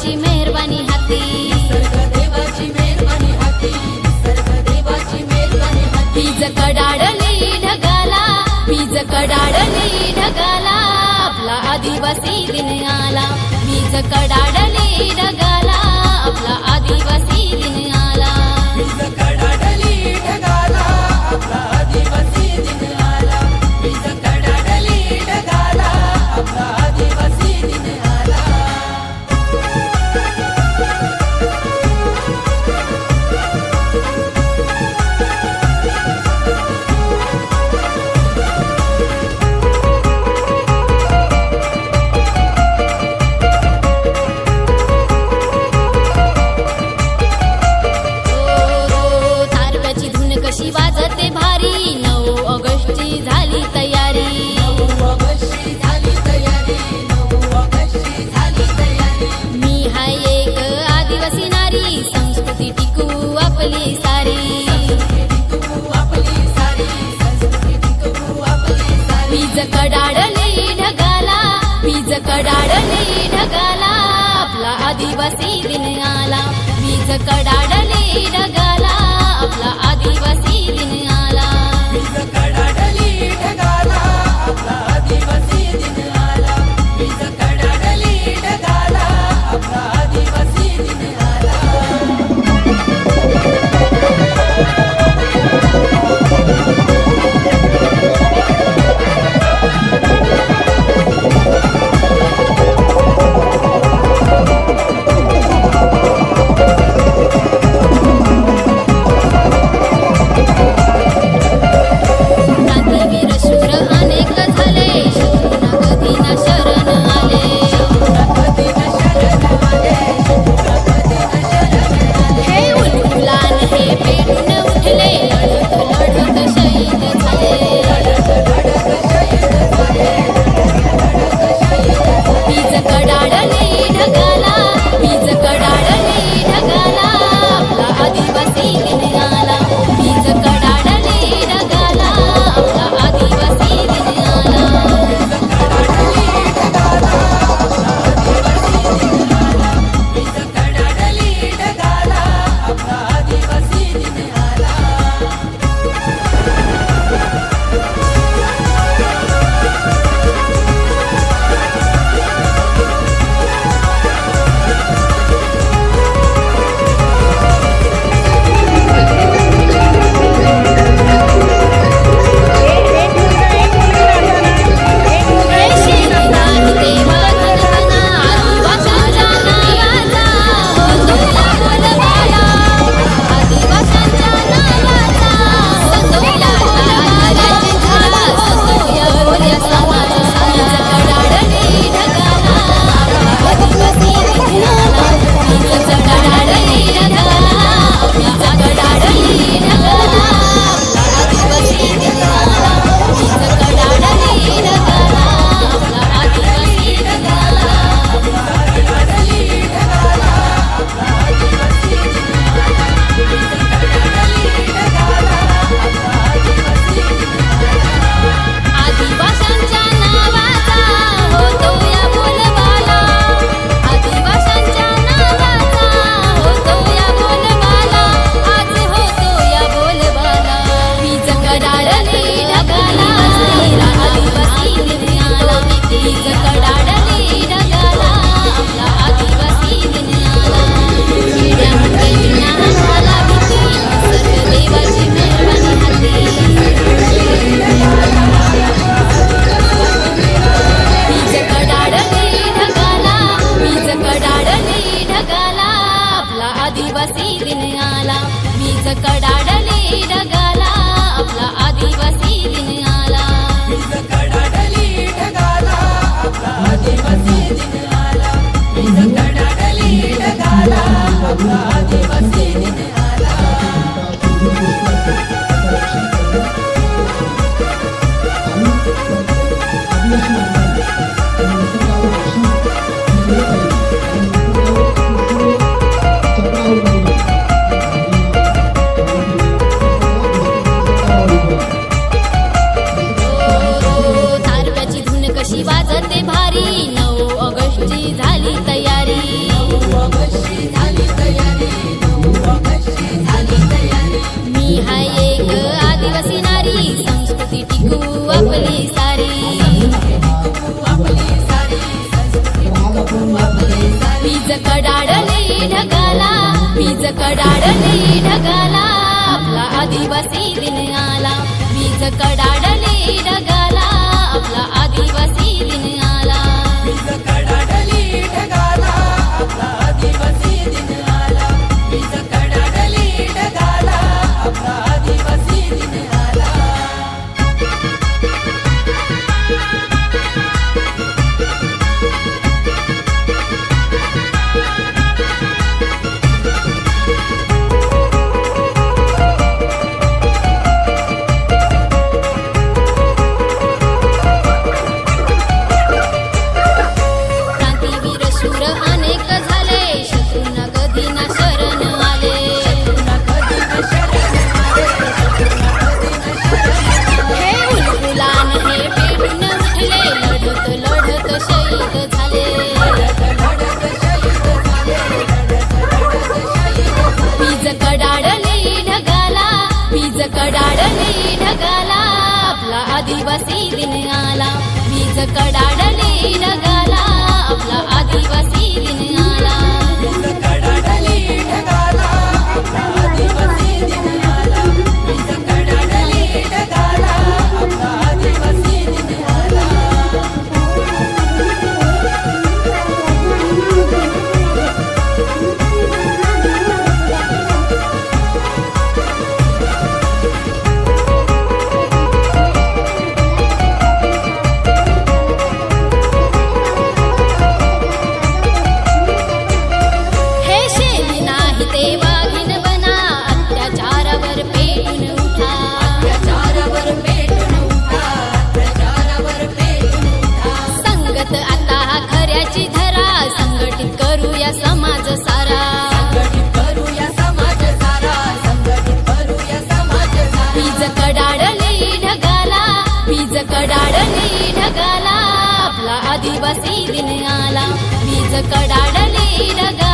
देवाची मेहरबानी हाती, निसर्ग देवाची मेहरबानी हाती, निसर्ग देवाची मेहरबानी हाती. वीज कडाडली ढगाला, वीज कडाडली ढगाला, आपला आदिवासी दिन आला. वीज कडाडली ढगाला, आपला आदिवासी दिन आला. वीज कडाडली ढगाला, आपला आदिवासी दिन आला. वीज कडाडली ढगाला, आपला आदिवासी दिन आला. तारव्याची धून कशी वाजते भारी, 9 ऑगस्टची झाली तयारी. 9 ऑगस्टची झाली तयारी, 9 ऑगस्टची झाली तयारी. मी हाय एक आदिवासी नारी, संस्कृती टिकू आपली सारी. संस्कृती तू आपली सारी, संस्कृती तू आपली सारी. वीज कडाडली ढगाला, वीज कडाडली ढगाला, आपला आदिवासी दिन आला. वीज कडाडली ढगाला, आपला आदिवासी दिन आला. वीज कडाडली ढगाला, आपला आदिवासी दिन आला. वीज कडाडली ढगाला, आपला आदिवासी दिन आला. क्रांतीवीर शूर अनेक झाले, शत्रूंना कधी न शरण आले. कधी न शरण आले, कधी न शरण आले. हे उलफुलान हे पेटून उठले, लढत लढत शहीद झाले. लढत शहीद झाले, लढत शहीद झाले. वीज कडाडली ढगाला, वीज कडाडली ढगाला, आपला आदिवासी दिन आला. वीज कडाडली ढगाला, आपला आदिवासी दिन आला. वीज कडाडली ढगाला, आपला आदिवासी दिन आला. वीज कडाडली ढगाला, आपला आदिवासी दिन आला. आदिवासांच्या नावाचा होतो या बोलबाला, आदिवासांच्या नावाचा होतो या बोलबाला, आज होतो या बोलबाला. वीज कडाडली ढगाला, आदिवासी दिन आला. वीज कडाडली ढगाला, आपला आदिवासी दिन आला. किड्या मुंग्यांना झाला भीती, निसर्ग देवाची मेहरबानी हाती. वीज कडाडली ढगाला, वीज कडाडली ढगाला, आपला आदिवासी दिन आला. वीज कडाडली ढगाला, आपला आदिवासी दिन आला. वीज कडाडली ढगाला, आपला आदिवासी दिन आला. वीज कडाडली ढगाला, आपला आदिवासी दिन आला. तारव्याची धून कशी वाजते भारी, 9 ऑगस्टची झाली तयारी. कडाडली ढगाला आपला आदिवासी दिन आला वीज कडाडली ढगाला आपला आदिवासी दिन आला वीज कडाडली ढगाला आपला आदिवासी दिन आला वीज कडाडली ढगाला आपला आदिवासी दिन आला क्रांतीवीर शूर अनेक झाले शत्रूंना कधी ना शरण आले शत्रूंना कधी न शरण आले शत्रूंना कधी न शरण आले हे उलगुलान हे पेटून उठले लढत लढत शहीद झाले लढत लढत शहीद झाले लढत लढत शहीद झाले वीज कडाडली ढगाला वीज कडाडली ढगाला आपला आदिवासी दिन आला वीज कडाडली ढगाला आपला आदिवासी दिन आला वीज कडाडली ढगाला आपला आदिवासी दिन आला वीज कडाडली ढगाला आपला आदिवासी दिन आला हे शेली नाही ते वाघीण बना अत्याचारावर पेटून उठा अत्याचारावर पेटून उठा अत्याचारावर पेटून उठा संगत आता खऱ्याची धरा संघटित करूया समाज सारा संघटित करूया समाज सारा संघटित करूया समाज सारा वीज कडाडली ढगाला वीज कडाडली ढगाला आपला आदिवासी दिन आला वीज कडाडली ढगाला